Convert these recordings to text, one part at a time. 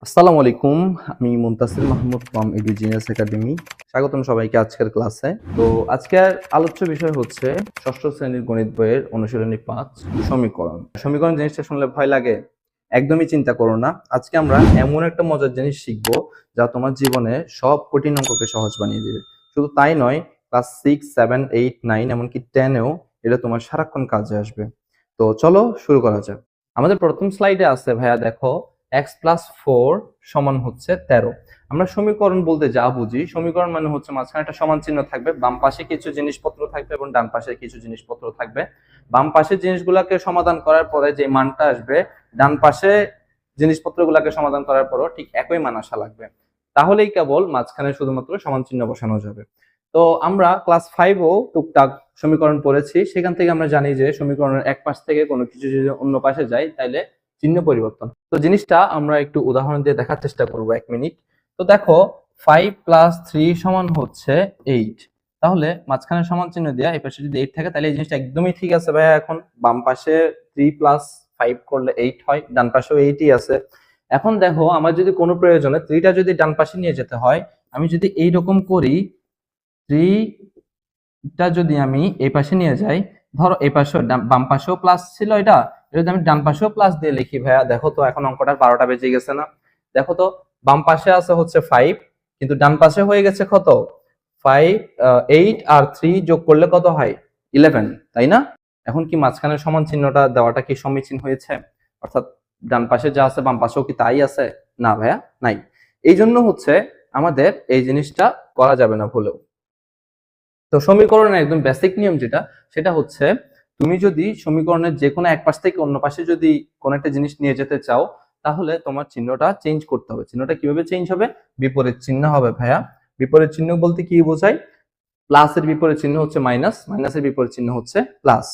আসসালামু আলাইকুম। আমি মুনতাসির মাহমুদ ফ্রম এডুজিনিয়াস একাডেমি। স্বাগতম সবাইকে আজকের ক্লাসে। তো আজকের আলোচ্য বিষয় হচ্ছে ষষ্ঠ শ্রেণীর গণিত বইয়ের অনুশীলনী 5 সমীকরণ। সমীকরণ জিনিসটা শুনলে ভয় লাগে? একদমই চিন্তা করো না। আজকে আমরা এমন একটা মজার জিনিস শিখব যা তোমার জীবনে সব কঠিন অঙ্ককে সহজ বানিয়ে দিবে। শুধু তাই নয়, ক্লাস 6, 7, 8, 9 এমনকি 10 এও এটা তোমার সারাক্ষণ কাজে আসবে। তো চলো শুরু করা যাক। আমাদের প্রথম স্লাইডে আছে ভাইয়া, দেখো x প্লাস 4 সমান হচ্ছে 13। আমরা সমীকরণ বলতে যা বুঝি, সমীকরণ মানে হচ্ছে মাঝখানে একটা সমান চিহ্ন থাকবে, বাম পাশে কিছু জিনিসপত্র থাকবে এবং ডান পাশে কিছু জিনিসপত্র থাকবে। বাম পাশের জিনিসগুলোকে সমাধান করার পরে যে মানটা আসবে, ডান পাশে জিনিসপত্রগুলোকে সমাধান করার পরও ঠিক একই মান আসা লাগবে। তাহলেই কেবল মাঝখানে শুধুমাত্র সমান চিহ্ন বসানো যাবে। তো আমরা ক্লাস 5ও টুকটাক সমীকরণ পড়েছি, সেখান থেকে আমরা জানি যে সমীকরণের এক পাশ থেকে কোনো কিছু যদি অন্য পাশে যায় তাহলে চিহ্ন পরিবর্তন। তো জিনিসটা আমরা একটু উদাহরণ দিয়ে দেখার চেষ্টা করব 1 মিনিট। তো দেখো 5 প্লাস 3 সমান হচ্ছে 8। তাহলে মাঝখানে সমান চিহ্ন দেয়া এই পাশে যদি 8 থাকে তাহলে এই জিনিসটা একদমই ঠিক আছে ভাইয়া। এখন বাম পাশে 3 প্লাস 5 করলে 8 হয়, ডান পাশেও 8ই আছে। এখন দেখো আমার যদি কোনো প্রয়োজনে 3টা যদি ডান পাশে নিয়ে যেতে হয়, আমি যদি এই রকম করি, 3টা যদি আমি এই পাশে নিয়ে যাই, ধরো এই পাশেও বাম পাশেও প্লাস ছিল, এটা যদি আমি ডান পাশেও প্লাস দিয়ে লিখি ভাইয়া, দেখো তো এখন অঙ্কটার 12টা বেজে গেছে না? দেখো তো বাম পাশে আছে হচ্ছে 5, কিন্তু ডান পাশে হয়ে গেছে কত? 5, 8 আর 3 যোগ করলে কত হয়? 11, তাই না? এখন কি মাঝখানে সমান চিহ্নটা দেওয়াটা কি সমীচীন হয়েছে? অর্থাৎ ডান পাশে যা আছে বাম পাশেও কি তাই আছে? না ভাইয়া, নাই। এই জন্য হচ্ছে আমাদের এই জিনিসটা করা যাবে না ভুলেও। তো সমীকরণের একদম বেসিক নিয়ম যেটা, সেটা হচ্ছে তুমি যদি সমীকরণের যে কোনো এক পাশ থেকে অন্য পাশে যদি কোনো একটা জিনিস নিয়ে যেতে চাও, তাহলে তোমার চিহ্নটা চেঞ্জ করতে হবে। চিহ্নটা কিভাবে চেঞ্জ হবে? বিপরীত চিহ্ন হবে ভাইয়া। বিপরীত চিহ্ন বলতে কি বোঝায়? প্লাসের বিপরীত চিহ্ন হচ্ছে মাইনাস, মাইনাসের বিপরীত চিহ্ন হচ্ছে প্লাস।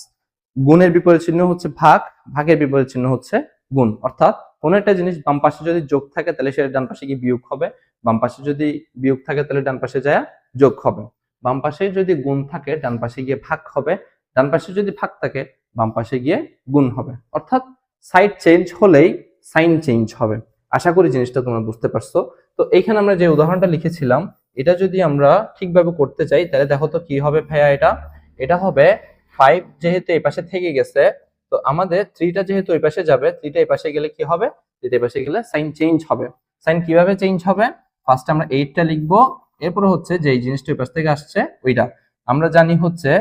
গুণের বিপরীত চিহ্ন হচ্ছে ভাগ, ভাগের বিপরীত চিহ্ন হচ্ছে গুণ। অর্থাৎ কোন একটা জিনিস বাম পাশে যদি যোগ থাকে তাহলে সেটা ডান পাশে গিয়ে বিয়োগ হবে, বাম পাশে যদি বিয়োগ থাকে তাহলে ডান পাশে যায় যোগ হবে। বাম পাশে যদি গুণ থাকে ডান পাশে গিয়ে ভাগ হবে, ডান পাশে যদি ভাগ থাকে বাম পাশে গিয়ে গুণ হবে। অর্থাৎ সাইড চেঞ্জ হলেই সাইন চেঞ্জ হবে। আশা করি জিনিসটা তোমরা বুঝতে পারছো। তো এইখানে আমরা যে উদাহরণটা লিখেছিলাম, এটা যদি আমরা ঠিকভাবে করতে চাই তাহলে দেখো তো কি হবে ভাইয়া। এটা হবে 5 যেহেতু এই পাশে থেকে গেছে, তো আমাদের 3টা যেহেতু ওই পাশে যাবে, 3টা এই পাশে গেলে কি হবে? 3টা এই পাশে গেলে সাইন চেঞ্জ হবে। সাইন কিভাবে চেঞ্জ হবে? ফার্স্ট আমরা 8টা লিখবো, এরপর হচ্ছে যে এই জিনিসটা ওই পাশ থেকে আসছে ওইটা। আমরা জানি হচ্ছে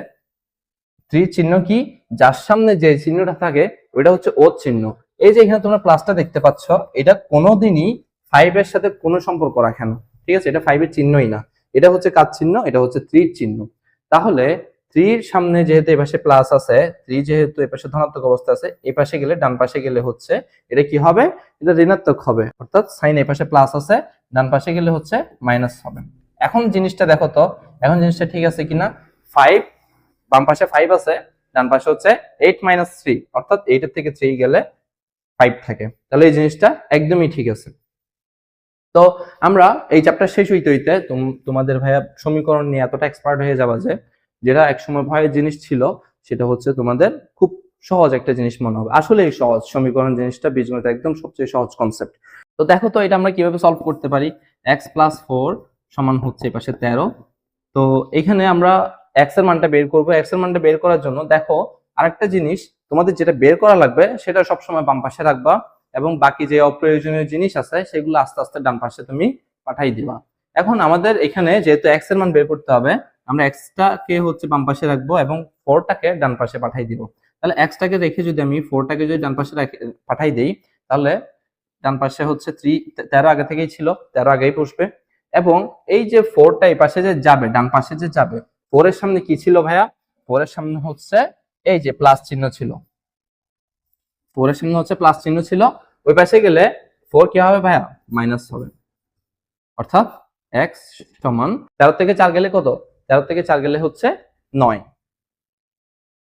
3 চিহ্ন কি, যার সামনে যে চিহ্নটা থাকে ওইটা হচ্ছে ও চিহ্ন। এই যে এখানে তোমরা প্লাসটা দেখতে পাচ্ছ, এটা কোনোদিনই 5 এর সাথে কোনো সম্পর্ক রাখে না। ঠিক আছে, এটা 5 এর চিহ্নই না। এটা হচ্ছে কার চিহ্ন? এটা হচ্ছে 3 চিহ্ন। তাহলে 3 সামনে যেহেতু এই পাশে প্লাস আছে, 3 যেহেতু এই পাশে ধনাত্মক অবস্থা আছে, এই পাশে গেলে ডান পাশে গেলে হচ্ছে এটা কি হবে? এটা ঋণাত্মক হবে। অর্থাৎ সাইন এই পাশে প্লাস আছে, ডান পাশে গেলে হচ্ছে মাইনাস হবে। এখন জিনিসটা দেখো তো, এখন জিনিসটা ঠিক আছে কিনা? 5, বাম পাশে 5 আছে, ডান পাশে হচ্ছে 8 মাইনাস 3, অর্থাৎ 8 এর থেকে 3 গেলে 5 থাকে। তাহলে এই জিনিসটা একদমই ঠিক আছে। তো আমরা এই চ্যাপ্টার শেষ হইতে হইতে তোমাদের ভাইয়া সমীকরণ নিয়ে এতটা এক্সপার্ট হয়ে যাবা যে যেটা একসময় ভয়ের জিনিস ছিল সেটা হচ্ছে তোমাদের খুব সহজ একটা জিনিস মনে হবে। আসলেই সহজ। সমীকরণ জিনিসটা বীজগণিতের একদম সবচেয়ে সহজ কনসেপ্ট। তো দেখো তো এটা আমরা কিভাবে সলভ করতে পারি। x প্লাস 4 সমান হচ্ছে এই পাশে 13। তো এখানে আমরা x এর মানটা বের করব। x এর মানটা বের করার জন্য দেখো আরেকটা জিনিস, তোমাদের যেটা বের করা লাগবে সেটা সবসময় বাম পাশে রাখবা, এবং বাকি যে অপ্রয়োজনীয় জিনিস আছে সেগুলো আস্তে আস্তে ডান পাশে তুমি পাঠাই দিবা। এখন আমাদের এখানে যেহেতু x এর মান বের করতে হবে, আমরা x টাকে হচ্ছে বাম পাশে রাখবো এবং 4টাকে ডান পাশে পাঠাই দিব। তাহলে x টাকে রেখে যদি আমি 4টাকে যদি ডান পাশে পাঠাই দেই, তাহলে ডান পাশে হচ্ছে 13 আগে থেকেই ছিল, 13 আগেই বসবে। এবং এই যে 4টা এই পাশে যে যাবে, ডান পাশে যে যাবে, 4 এর সামনে কি ছিল ভাইয়া? 4 এর সামনে হচ্ছে এই যে প্লাস চিহ্ন ছিল। 4 এর সামনে হচ্ছে প্লাস চিহ্ন ছিল, ওই পাশে গেলে 4 কি হবে ভাইয়া? মাইনাস হবে। অর্থাৎ x সমান 13 থেকে 4 গেলে কত? 13 থেকে 4 গেলে হচ্ছে 9।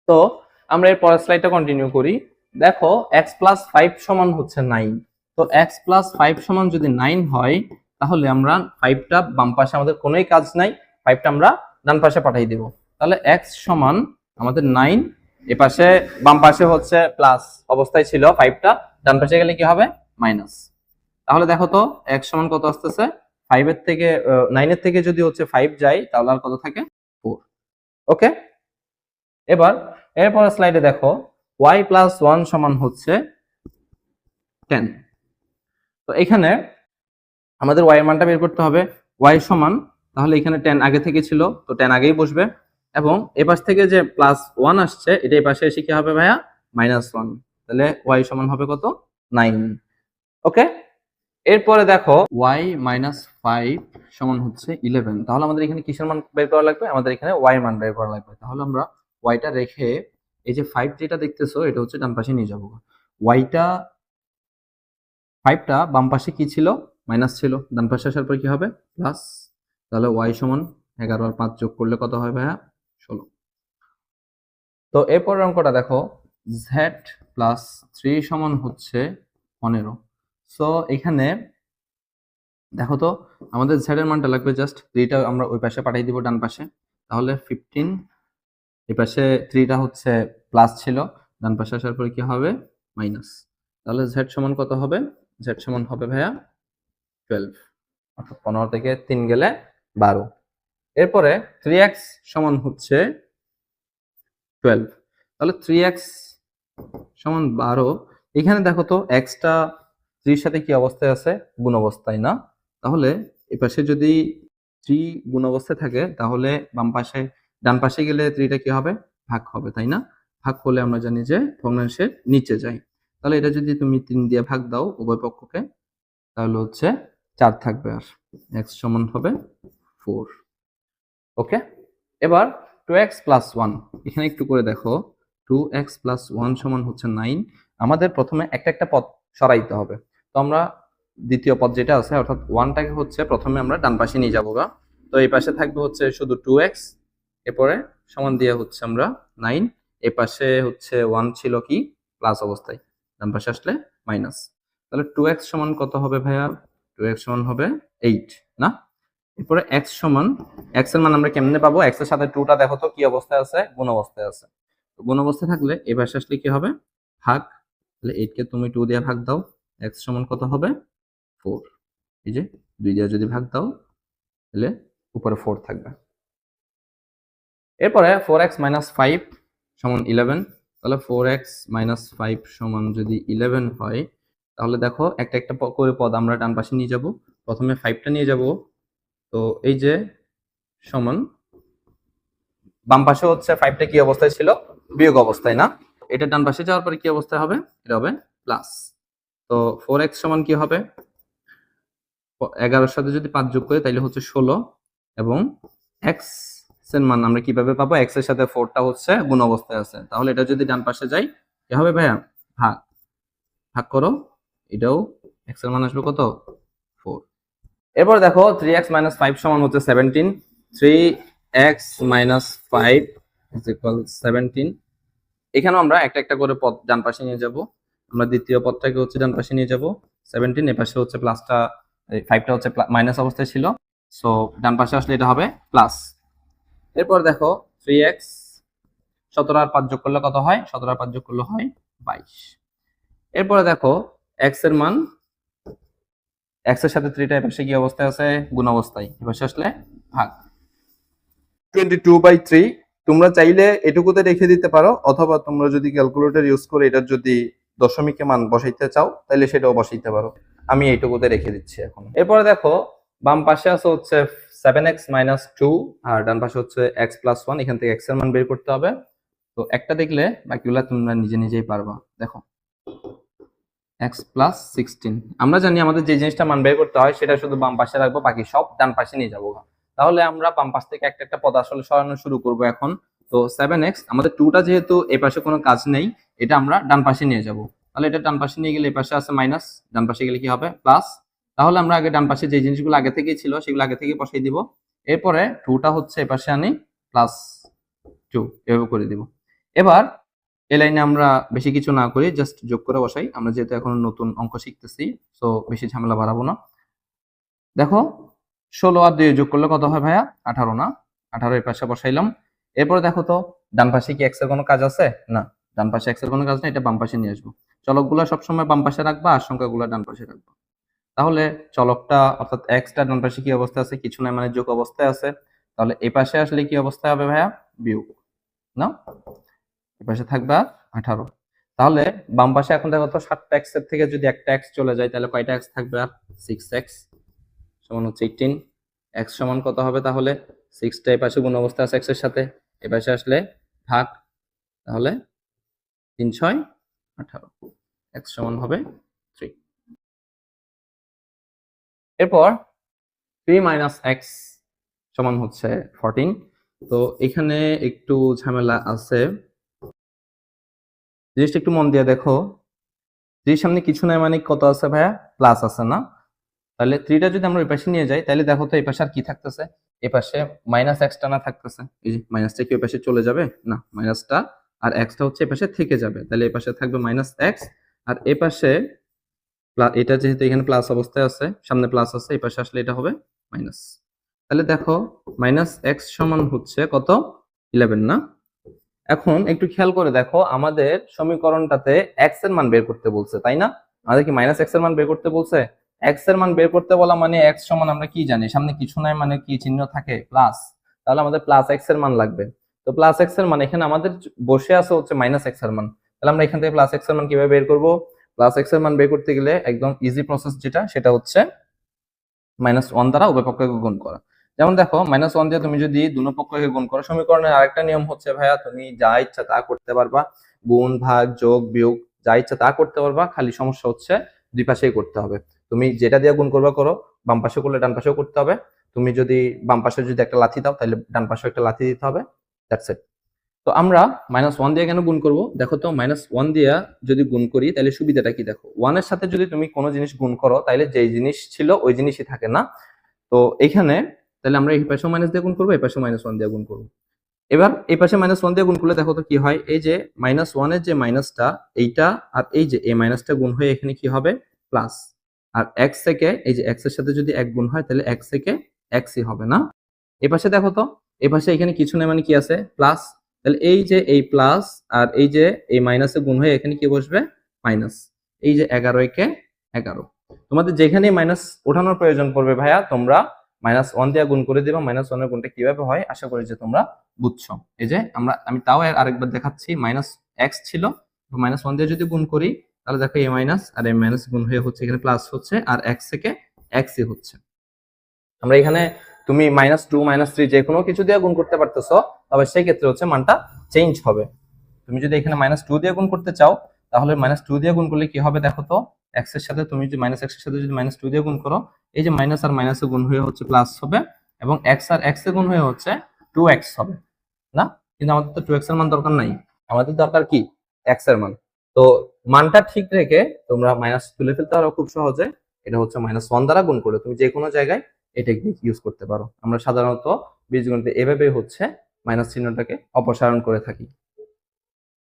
তো আমরা এর পরের স্লাইডটা কন্টিনিউ করি। দেখো x প্লাস 5 সমান হচ্ছে 9। তো x প্লাস 5 সমান যদি 9 হয়, তাহলে আমরা 5টা বাম পাশে আমাদের কোনোই কাজ নাই, 5টা আমরা ডান পাশে পাঠিয়ে দেব। তাহলে x সমান আমাদের 9, এ পাশে বাম পাশে হচ্ছে প্লাস অবস্থায় ছিল 5টা, ডান পাশে গেলে কি হবে? মাইনাস। তাহলে দেখো তো x সমান কত আসতেছে, 5 এর থেকে 9 এর থেকে যদি হচ্ছে 5 যায় তাহলে আর কত থাকে, 4। ওকে, এবার এরপর স্লাইডে দেখো y প্লাস 1 সমান হচ্ছে 10। তো এখানে আমাদের y এর মানটা বের করতে হবে। y সমান, তাহলে এখানে 10 আগে থেকে ছিল, তো 10 আগেই বসবে, এবং এই পাশ থেকে যে প্লাস 1 আসছে এটা এই পাশে এসে কি হবে ভাইয়া, -1। তাহলে y সমান হবে কত, 9। ওকে, এরপরে দেখো y মাইনাস 5 সমান হচ্ছে 11। তাহলে আমাদের এখানে কিসের মান বের করা লাগবে, আমাদের এখানে y এর মান বের করা লাগবে। তাহলে আমরা y টা রেখে এই যে 5 যেটা দেখতেছো এটা হচ্ছে ডান পাশে নিয়ে যাব। y টা 5 টা বাম পাশে কি ছিল, মাইনাস ছিল, ডান পাশে আসার পর কি হবে, প্লাস। তাহলে y সমান 11 আর 5 যোগ করলে কত হয় ভাইয়া, 16। তো এরপরের অঙ্কটা দেখো z প্লাস 3 সমান হচ্ছে 15। সো এখানে দেখো তো আমাদের z এর মানটা লাগবে জাস্ট 3 টা আমরা ওই পাশে পাঠিয়ে দিব ডান পাশে। তাহলে 15, এই পাশে 3 টা হচ্ছে প্লাস ছিল, ডান পাশে আসার পরে কি হবে, মাইনাস। তাহলে z সমান কত হবে, z সমান হবে ভাইয়া 12, অর্থাৎ 15 থেকে 3 গেলে 12। এরপরে 3x সমান হচ্ছে 12। তাহলে 3x সমান 12। এখানে দেখো তো x টা 3 এর সাথে কি অবস্থায় আছে, গুণ অবস্থায় না। তাহলে এই পাশে যদি 3 গুণ অবস্থায় থাকে তাহলে বাম পাশে, ডান পাশে গেলে 3 টা কি হবে, ভাগ হবে, তাই না? ভাগ করলে আমরা জানি যে ভগ্নাংশের নিচে যায়। তাহলে এটা যদি তুমি 3 দিয়ে ভাগ দাও উভয় পক্ষকে, তাহলে হচ্ছে 4 থাকবে, আর x সমান হবে 4। ওকে, এবার 2x প্লাস 1 এখানে একটু করে দেখো, 2x প্লাস 1 সমান হচ্ছে 9। আমাদের প্রথমে একটা একটা পদ সরাইতে হবে। তো আমরা দ্বিতীয় পদ যেটা আছে অর্থাৎ 1 টাকে হচ্ছে প্রথমে আমরা ডান পাশে নিয়ে যাবো গা। তো এই পাশে থাকবে হচ্ছে শুধু 2x, এরপরে সমান দিয়ে হচ্ছে আমরা 9, এই পাশে হচ্ছে 1 ছিল কি প্লাস অবস্থায়, ডান পাশে আসলে মাইনাস। তাহলে 2x সমান কত হবে ভাইয়া, 2x সমান হবে 8 না। এরপরে x সমান, x এর মান আমরা কেমনে পাবো, x এর সাথে 2 টা দেখো তো কি অবস্থায় আছে, গুণ অবস্থায় আছে। তো গুণ অবস্থায় থাকলে এই পাশে আসলে কি হবে, ভাগ। তাহলে 8 কে তুমি 2 দিয়ে ভাগ দাও, x সমান কত হবে, 4। এই যে 2 দিয়ে যদি ভাগ দাও তাহলে উপরে 4 থাকবে। এরপরে 4x মাইনাস 5 সমান 11। তাহলে 4x মাইনাস 5 সমান যদি 11 হয়, তাহলে দেখো একটা একটা করে পদ আমরা ডান পাশে নিয়ে যাব। প্রথমে 5 টা নিয়ে যাব, তো এই যে সমান, বাম পাশে হচ্ছে 5 টা কি অবস্থায় ছিল, বিয়োগ অবস্থায় না। এটা ডান পাশে যাওয়ার পরে কি অবস্থায় হবে, এটা হবে প্লাস। তো 4x সমান কি হবে, 11 এর সাথে যদি 5 যোগ করি তাহলে হচ্ছে 16, এবং x এর মান আমরা কিভাবে পাবো, x এর সাথে 4 টা হচ্ছে গুণ অবস্থায় আছে। তাহলে এটা যদি ডান পাশে যাই কি হবে ভাইয়া, ভাগ। ভাগ করো, এটাও x এর মান আসবে কত, 4। এরপর দেখো 3x মাইনাস 5 সমান হচ্ছে 17। 3x minus 5 is equal 17। এখানেও আমরা একটা একটা করে পদ ডান পাশে নিয়ে যাব। আমরা দ্বিতীয় পদটাকে হচ্ছে ডান পাশে নিয়ে যাব, 17, এ পাশে হচ্ছে প্লাসটা, 5টা হচ্ছে মাইনাস অবস্থায় ছিল, সো ডান পাশে আসলে এটা হবে প্লাস। এরপর দেখো 3x, 17 আর 5 যোগ করলে কত হয়, 17 আর 5 যোগ করলে হয় 22। এরপরে দেখো x এর মান, x এর সাথে 3 টা এপাশে কি অবস্থায় আছে, গুণ অবস্থায়, এপাশে আসলে ভাগ। 22/3 তোমরা চাইলে এটুকুতে রেখে দিতে পারো, অথবা তোমরা যদি ক্যালকুলেটর ইউজ করে এটার যদি দশমিকে মান বসাইতে চাও তাহলে সেটাও বসাইতে পারো। আমি এইটুকুতে রেখে দিচ্ছি এখন। এরপরে দেখো বাম পাশে আছে হচ্ছে 7x মাইনাস 2, আর ডান পাশে হচ্ছে x প্লাস 1। এখান থেকে x এর মান বের করতে হবে। তো একটা দেখলে বাকিগুলা তোমরা নিজে নিজেই পারবা। দেখো x প্লাস 16, আমরা জানি আমাদের যে জিনিসটা মান বের করতে হয় সেটা শুধু বাম পাশে রাখবো, বাকি সব ডান পাশে নিয়ে যাবো। তাহলে আমরা বাম পাশ থেকে একটা একটা পদ আসলে সরানো শুরু করব এখন। তো 7x, আমাদের 2টা যেহেতু এই পাশে কোনো কাজ নেই, এটা আমরা ডান পাশে নিয়ে যাব। তাহলে এটা ডান পাশে নিয়ে গেলে এই পাশে আছে মাইনাস, ডান পাশে গেলে কি হবে, প্লাস। তাহলে আমরা আগে ডান পাশে যে জিনিসগুলো আগে থেকেই ছিল সেগুলো আগে থেকেই বসাই দিব। এরপরে 2টা হচ্ছে এই পাশে আনি, প্লাস 2 এভাবে করে দিব। এবার এই লাইনে আমরা বেশি কিছু না করি, জাস্ট যোগ করে বসাই। আমরা যেহেতু এখন নতুন অঙ্ক শিখতেছি, সো বেশি ঝামেলা বাড়াবো না। দেখো 16 আর 2 যোগ করলে কত হয় ভাইয়া, 18 না। 18 এই পাশে বসাইলাম। এরপর দেখো তো ডান পাশে কি x এর কোনো কাজ আছে, না। ডান পাশে x এর কোনো কাজ নেই, এটা বাম পাশে নিয়ে আসবো। চলকগুলো সবসময় বাম পাশে রাখবা আর সংখ্যাগুলো ডান পাশে রাখবা। তাহলে চলকটা অর্থাৎ এক্সটা ডান পাশে কি অবস্থায় আছে, কিছু না মানে যোগ অবস্থায় আছে। তাহলে এই পাশে আসলে কি অবস্থায় হবে ভাইয়া, বিয়োগ না, এই পাশে থাকবে 18। তাহলে বাম পাশে এখন দেখো তো 7টা এক্স এর থেকে যদি একটা এক্স চলে যায় তাহলে কয়টা এক্স থাকবে, আর 6x সমান হচ্ছে 18। এক্স সমান কত হবে তাহলে, 6টা এই পাশে গুণ অবস্থা আছে এক্স এর সাথে, এই পাশে আসলে ভাগ, তাহলে 3 6 18, এক্স সমান হবে 3। এরপর 3 মাইনাস এক্স সমান হচ্ছে 14। তো এখানে একটু ঝামেলা আছে, জিনিসটা একটু মন দিয়ে দেখো। 3 সামনে কিছু নাই মানে কত আছে ভাইয়া, প্লাস আছে না। তাহলে 3টা যদি আমরা ওই পাশে নিয়ে যাই তাহলে দেখো তো এই পাশে আর কি থাকতেছে, এই পাশে মাইনাস এক্সটা না থাকতেছে, এই যে মাইনাসটা কি ওই পাশে চলে যাবে না, মাইনাসটা আর এক্সটা হচ্ছে এই পাশে থেকে যাবে, তাহলে এই পাশে থাকবে মাইনাস এক্স, আর এই পাশে এটা যেহেতু এখানে প্লাস অবস্থায় আছে, সামনে প্লাস আছে, এই পাশে আসলে এটা হবে মাইনাস। তাহলে দেখো মাইনাস এক্স সমান হচ্ছে কত, 11 না। এখন একটু খেয়াল করে দেখো, আমাদের সমীকরণটাতে এক্স এর মান বের করতে বলছে, তাই না? আমাদের কি মাইনাস এক্স এর মান বের করতে বলছে? এক্স এর মান বের করতে বলা মানে এক্স সমান আমরা কি জানি, সামনে কিছু নাই মানে কি চিহ্ন থাকে, প্লাস। তাহলে আমাদের প্লাস এক্স এর মান লাগবে। তো প্লাস এক্স এর মান এখানে আমাদের বসে আছে হচ্ছে মাইনাস এক্স এর মান, তাহলে আমরা এখান থেকে প্লাস এক্স এর মান কিভাবে বের করব? প্লাস এক্স এর মান বের করতে গেলে একদম ইজি প্রসেস যেটা, সেটা হচ্ছে -1 দ্বারা উভয় পক্ষকে গুণ করা। যেমন দেখো -1 দিয়ে তুমি যদি দুনো পক্ষকে গুণ করো, সমীকরণের আরেকটা নিয়ম হচ্ছে ভাইয়া, তুমি যা ইচ্ছা তা করতে পারবা, গুণ ভাগ যোগ বিয়োগ যা ইচ্ছা তা করতে পারবা, খালি সমস্যা হচ্ছে দুই পাশেই করতে হবে। তুমি যেটা দিয়ে গুণ করবা করো, বাম পাশে করলে ডান পাশেও করতে হবে। তুমি যদি বাম পাশে যদি একটা লাথি দাও তাহলে ডান পাশে একটা লাথি দিতে হবে, দ্যাটস ইট। তো আমরা -1 দিয়ে কেন গুণ করব, দেখো তো -1 দিয়ে যদি গুণ করি তাহলে সুবিধাটা কি দেখো, 1 এর সাথে যদি তুমি কোনো জিনিস গুণ করো তাহলে যেই জিনিস ছিল ওই জিনিসই থাকে না। তো এখানে তাহলে আমরা এই পাশেও মাইনাস দিয়ে গুণ করবো, এই পাশেও -1 দিয়ে গুণ করবো। এবার এই পাশে -1 দিয়ে গুণ করলে দেখো তো কি হয়, এই যে -1 এর যে মাইনাসটা এইটা, আর এই যে এই মাইনাসটা গুণ হয়ে এখানে কি হবে, প্লাস। আর x থেকে এই যে x এর সাথে যদি 1 গুণ হয় তাহলে x থেকে xই হবে না। এই পাশে দেখো তো, এই পাশে এখানে কিছু নেই মানে কি আছে, প্লাস। তাহলে এই যে এই প্লাস আর এই যে এই মাইনাসে গুণ হয়ে এখানে কি বসবে, মাইনাস। এই যে 11 একে 11। তোমাদের যেখানে মাইনাস ওঠানোর প্রয়োজন পড়বে ভাইয়া, তোমরা -1 দিয়ে গুণ করে দিবা। -1 এর গুণটা কিভাবে হয় আশা করি যে তোমরা বুঝছো। এই যে আমি তাও আরেকবার দেখাচ্ছি, -x ছিল, -1 দিয়ে যদি গুণ করি তাহলে দেখো এই মাইনাস আর এই মাইনাস গুণ হয়ে হচ্ছে এখানে প্লাস হচ্ছে, আর x থেকে xই হচ্ছে। আমরা এখানে তুমি -2 -3 যে কোনো কিছু দিয়ে গুণ করতে পারতেছো, তবে সেই ক্ষেত্রে হচ্ছে মানটা চেঞ্জ হবে। তুমি যদি এখানে -2 দিয়ে গুণ করতে চাও তাহলে -2 দিয়ে গুণ করলে কি হবে দেখো তো, x এর সাথে তুমি যদি -x এর সাথে যদি -2 দিয়ে গুণ করো, এই যে মাইনাস আর মাইনাসে গুণ হয়ে হচ্ছে প্লাস হবে, এবং x আর x এ গুণ হয়ে হচ্ছে 2x হবে না। কিন্তু আমাদের তো 2x এর মান দরকার নাই, আমাদের দরকার কি, x এর মান। তো মানটা ঠিক রেখে তোমরা মাইনাস তুলে ফেলতে পারো খুব সহজে। এটা হচ্ছে -1 দ্বারা গুণ করলে তুমি যে কোনো জায়গায় এই টেকনিক ইউজ করতে পারো। আমরা সাধারণত বীজগণিতে এভাবে হচ্ছে মাইনাস চিহ্নটাকে অপসারণ করে থাকি।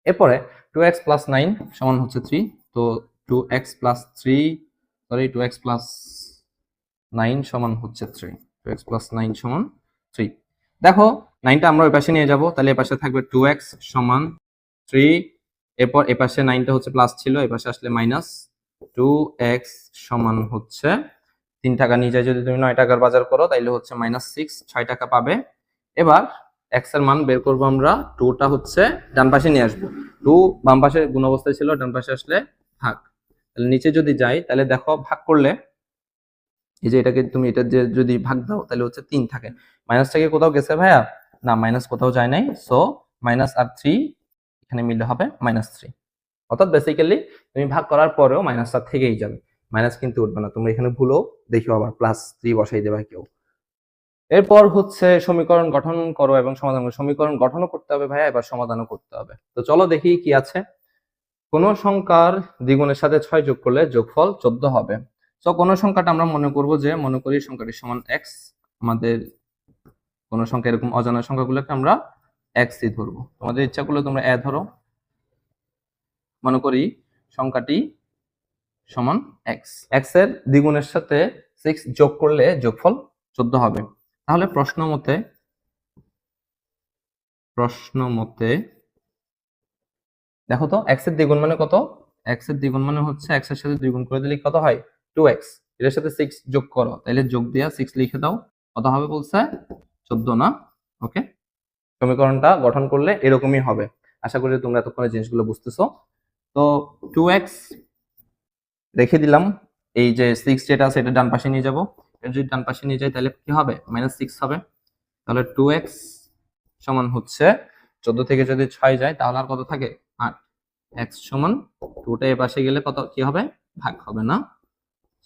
এরপরে 2x প্লাস 9 সমান হচ্ছে 3। তো 2x plus 3 sorry 2x plus 9 সমান হচ্ছে 3। 2x প্লাস 9 সমান 3। দেখো 9টা আমরা ওই পাশে নিয়ে যাব, তাহলে এই পাশে থাকবে 2x সমান 3। এরপর এই পাশে 9টা হচ্ছে প্লাস ছিল, এই পাশে আসলে মাইনাস। 2x সমান হচ্ছে 3 টাকা নিয়ে যায়, যদি তুমি 9 টাকার বাজার করো তাইলে হচ্ছে -6, 6 টাকা পাবে। এবার x এর মান বের করবো আমরা, 2টা হচ্ছে ডান পাশে নিয়ে আসবো, 2 বাম পাশে গুণ অবস্থায় ছিল, ডান পাশে আসলে ভাগ। তাহলে নিচে যদি যাই তাহলে দেখো ভাগ করলে এই যে এটাকে তুমি এটা যে যদি ভাগ দাও তাহলে হচ্ছে 3 থাকে। মাইনাসটা কি কোথাও গেছে ভাইয়া, না মাইনাস কোথাও যায় নাই। সো মাইনাস আর 3 এখানে মিললে হবে -3। অর্থাৎ বেসিক্যালি তুমি ভাগ করার পরেও মাইনাসটা থেকেই যাবে, মাইনাস কিন্তু উঠবে না। তোমরা এখানে ভুলও দেখিও আবার +3 বসাই দেবা কেউ। এরপর হচ্ছে সমীকরণ গঠন করো এবং সমাধান করো। সমীকরণ গঠনও করতে হবে ভাইয়া, এবার সমাধানও করতে হবে। তো চলো দেখি কি আছে। কোন সংখ্যার দ্বিগুণের সাথে 6 যোগ করলে যোগফল 14 হবে। তো কোন সংখ্যাটা আমরা মনে করব যে, মনে করি সংখ্যাটি সমান x। আমাদের কোন সংখ্যা এরকম অজানা সংখ্যাগুলোকে আমরা x ই ধরবো, তোমাদের ইচ্ছা করলে তোমরা a ধরো। মনে করি সংখ্যাটি সমান x, x এর দ্বিগুণের সাথে 6 যোগ করলে যোগফল 14 হবে। তাহলে প্রশ্ন মতে দেখো তো x এর দ্বিগুণ মানে কত, x এর দ্বিগুণ মানে হচ্ছে x এর সাথে দ্বিগুণ করে দিলে কত হয়, 2x। এটার সাথে 6 যোগ করো, তাহলে যোগ দিয়া 6 লিখে দাও, কত হবে বলছে 14 না? ওকে, সমীকরণটা গঠন করলে এরকমই হবে। আশা করি তোমরা এতক্ষণে জিনিসগুলো বুঝতেছো। তো 2x রেখে দিলাম, এই যে 6 যেটা আছে এটা ডান পাশে নিয়ে যাব, এটা যদি ডান পাশে নিয়ে যাই তাহলে কি হবে -6 হবে। তাহলে 2x সমান হচ্ছে 14 থেকে যদি 6 যায় তাহলে আর কত থাকে 8, x সমান 2টা এ পাশে গেলে কত কি হবে ভাগ হবে না,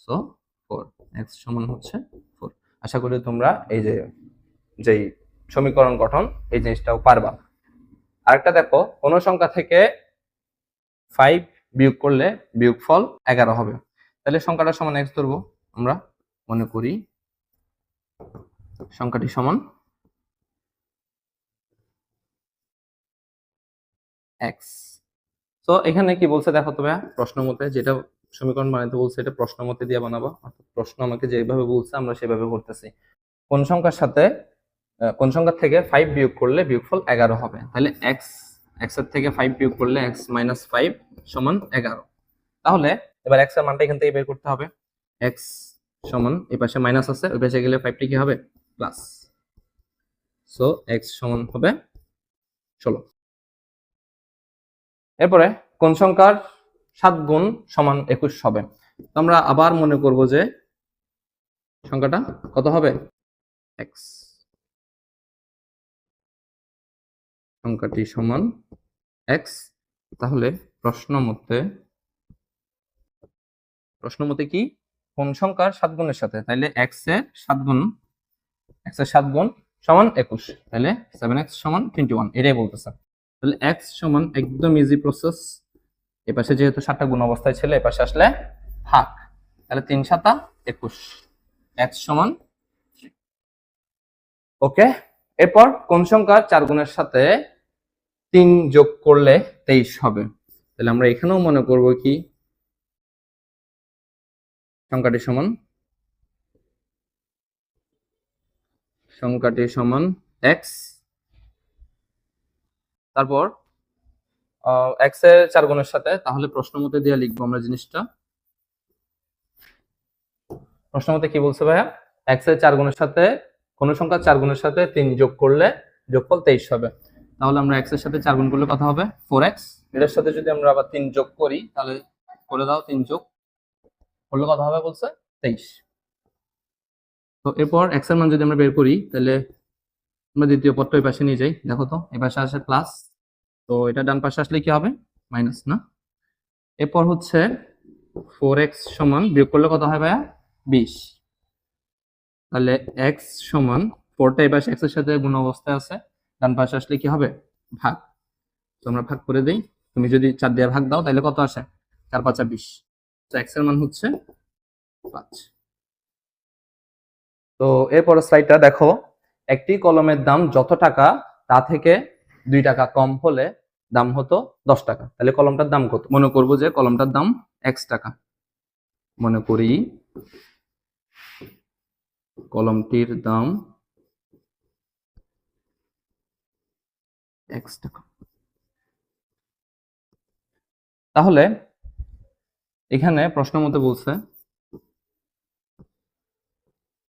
সো 4, x সমান হচ্ছে 4। আশা করি তোমরা এই যে যেই সমীকরণ গঠন এই জিনিসটাও পারবা। আরেকটা দেখো, কোন সংখ্যা থেকে 5 বিয়োগ করলে বিয়োগফল 11 হবে, তাহলে সংখ্যাটা সমান x ধরবো। আমরা মনে করি সংখ্যাটি সমান x। তো এখানে কি বলছে দেখো তো ভাইয়া, প্রশ্ন মতে যেটা সমীকরণ বানাইতে বলছে এটা প্রশ্ন মতে দিয়ে বানাবো, অর্থাৎ প্রশ্ন আমাকে যেভাবে বলছে আমরা সেভাবে করতেছি। কোন সংখ্যার সাথে কোন সংখ্যা থেকে 5 বিয়োগ করলে বিয়োগফল 11 হবে, তাহলে x এর থেকে 5 বিয়োগ করলে x - 5 সমান 11। তাহলে এবার x এর মানটা এখান থেকে বের করতে হবে। x সমান এই পাশে মাইনাস আছে, ওই পাশে গেলে 5টি কি হবে প্লাস, সো x সমান হবে 16। এরপরে কোন সংখ্যার 7 গুণ সমান 21 হবে, তো আমরা আবার মনে করব যে সংখ্যাটা কত হবে x, সংখ্যাটি সমান x। তাহলে প্রশ্ন মতে কি কোন সংখ্যার 7 গুণের সাথে, তাহলে x এর 7 গুণ সমান 21, তাহলে 7x সমান 21 এটাই বলতেছে। তাহলে x সমান একদম ইজি প্রসেস, এই পাশে যেহেতু 7টা গুণ অবস্থায় ছিল এই পাশে আসলে ভাগ, তাহলে 3 7 21, x সমান ওকে। এরপর কোন সংখ্যার 4 গুণের সাথে 3 যোগ করলে 23 হবে, তাহলে আমরা এখানেও মনে করব কি সংখ্যাটি সমান x, তারপর x এর 4 গুণের সাথে, তাহলে প্রশ্ন মতে দিয়ে লিখবো আমরা জিনিসটা। প্রশ্ন মতে কি বলছে ভাইয়া, x এর 4 গুণের সাথে কোন সংখ্যা 4 গুণের সাথে 3 যোগ করলে যোগফল 23 হবে, তাহলে আমরা x এর সাথে 4 গুণ করলে কত হবে 4x, এটার সাথে যদি আমরা আবার 3 যোগ করি তাহলে করে দাও, 3 যোগ করলে কত হবে বলছে 23। তো এরপর x এর মান যদি আমরা বের করি তাহলে আমরা দ্বিতীয় পদটা ওই পাশে নিয়ে যাই, দেখো তো এই পাশে আসে প্লাস, তো এটা ডান পাশে আসলে কি হবে মাইনাস না। এরপর হচ্ছে 4x সমান বিয়োগ করলে কত হয় ভাইয়া 20, তাহলে x সমান 4টা এই পাশে x এর সাথে গুণ অবস্থায় আছে, ডান পাশে আসলে কি হবে ভাগ, তো আমরা ভাগ করে দেই, তুমি যদি 4 দিয়ে ভাগ দাও তাহলে কত আসে 4 5 20, তো x এর মান হচ্ছে 5। তো এরপর স্লাইডটা দেখো, একটি কলমের দাম যত টাকা তা থেকে 2 টাকা কম হলে দাম হতো 10 টাকা, তাহলে কলমটার দাম কত, মনে করব যে কলমটার দাম x টাকা, মনে করি কলমটির দাম x টাকা। তাহলে এখানে প্রশ্ন মতে বলছে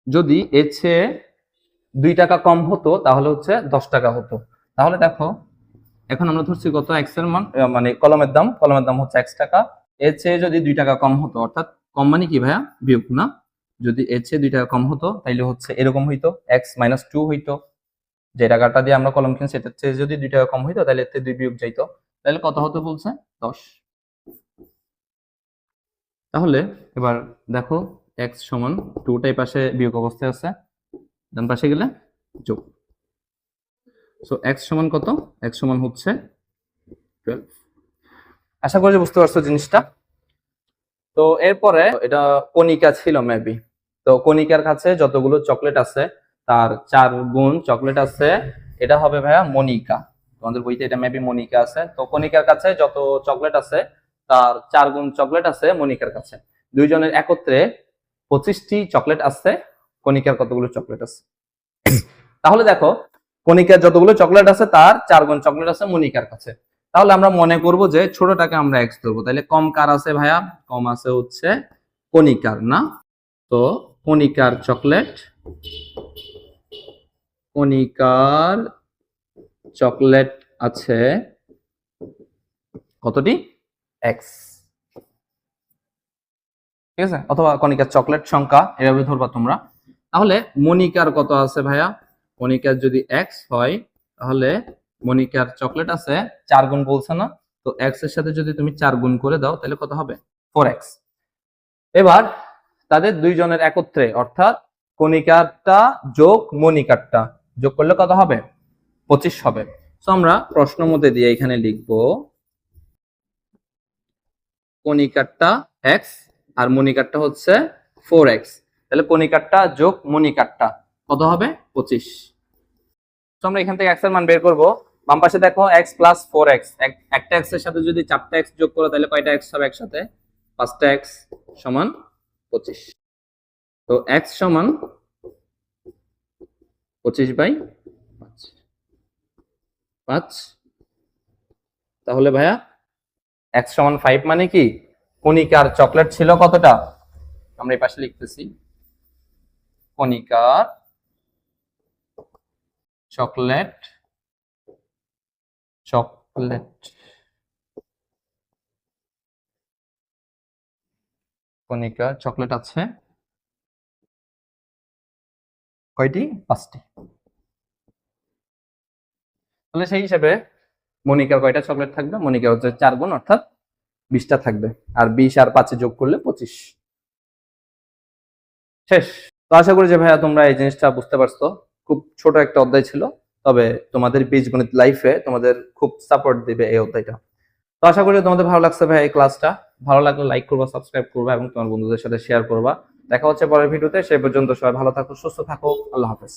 যদি এর চেয়ে 2 টাকা কম হতো তাহলে হচ্ছে 10 টাকা হতো। তাহলে দেখো এখন আমরা ধরছি কত x এর মান, মানে কলমের দাম হচ্ছে x টাকা, এর চেয়ে যদি 2 টাকা কম হতো, অর্থাৎ কম মানে কি ভাইয়া বিয়োগ না, যদি এর চেয়ে 2 টাকা কম হতো তাইলে হচ্ছে এরকম হইতো x - 2 হইতো, যে টাকাটা দিয়ে আমরা কলম কিনছি সেটার চেয়ে যদি 2 টাকা কম হইতো তাহলে এতে 2 বিয়োগ যাইতো, তাহলে কত হতো বলছে 10। তাহলে এবার দেখো x সমান 2টা এই পাশে বিয়োগ অবস্থায় আছে, ডান পাশে গেলে যোগ, সো x সমান কত, x সমান হচ্ছে 12। আশা করি বুঝতে পারছো জিনিসটা। তো এরপরে এটা কণিকা ছিল মেবি, তো কণিকার কাছে যতগুলো চকলেট আছে তার 4 গুণ চকলেট আছে, এটা হবে ভাইয়া মনিকা, তোমাদের বইতে এটা মেবি মনিকা আছে। তো কণিকার কাছে যত চকলেট আছে তার 4 গুণ চকলেট আছে মনিকার কাছে, দুইজনের একত্রে 25টি চকলেট আছে, কণিকার কতগুলো চকলেট আছে, তাহলে দেখো কণিকার যতগুলো চকলেট আছে তার 4 গুণ চকলেট আছে মনিকার কাছে, তাহলে আমরা মনে করব যে ছোটটাকে আমরা x ধরবো, তাহলে কম কার আছে ভাইয়া, কম আছে হচ্ছে কণিকার না, তো কণিকার চকলেট আছে কতটি এক্স, ঠিক আছে, অথবা কণিকার চকলেট সংখ্যা এভাবে ধরবা তোমরা। তাহলে মনিকার কত আছে ভাইয়া, মনিকার যদি এক্স হয় তাহলে মনিকার চকলেট আছে 4 গুণ বলছে না, তো এক্স এর সাথে যদি তুমি 4 গুণ করে দাও তাহলে কত হবে 4x। এবার তাদের দুইজনের একত্রে অর্থাৎ কণিকারটা যোগ মনিকারটা যোগ করলে কত হবে 25 হবে। তো আমরা প্রশ্ন মধ্যে দিয়ে এখানে লিখবো কণিকারটা x আর মনিকারটা হচ্ছে 4x, তাহলে কণিকারটা যোগ মনিকারটা কত হবে 25। তো আমরা এখান থেকে x এর মান বের করব। বাম পাশে দেখো x প্লাস 4x, একটা x এর সাথে যদি 4টা x যোগ করো তাহলে কয়টা x হবে একসাথে 5টা x সমান 25। তো x সমান 25/5। তাহলে ভাইয়া x সমান 5 মানে কি কণিকার চকলেট ছিল কতটা, আমরা এই পাশে লিখতেছি কণিকার চকলেট কণিকার চকলেট আছে কয়টি 5টি। তাহলে সেই হিসাবে মনিকার কয়টা চকলেট থাকবে, মনিকার হচ্ছে 4 গুণ অর্থাৎ 20টা থাকবে, আর 20 আর 5 যোগ করলে 25। শেষ। তো আশা করি যে ভাইয়া তোমরা এই জিনিসটা বুঝতে পারছো। খুব ছোট একটা অধ্যায় ছিল, তবে তোমাদের বীজগণিত লাইফে তোমাদের খুব সাপোর্ট দিবে এই অধ্যায়টা। তো আশা করি তোমাদের ভালো লাগছে ভাই এই ক্লাসটা। ভালো লাগলে লাইক করবা, সাবস্ক্রাইব করবা এবং তোমার বন্ধুদের সাথে শেয়ার করবা। দেখা হচ্ছে পরের ভিডিওতে, সেই পর্যন্ত সবাই ভালো থাকো, সুস্থ থাকো, আল্লাহ হাফেজ।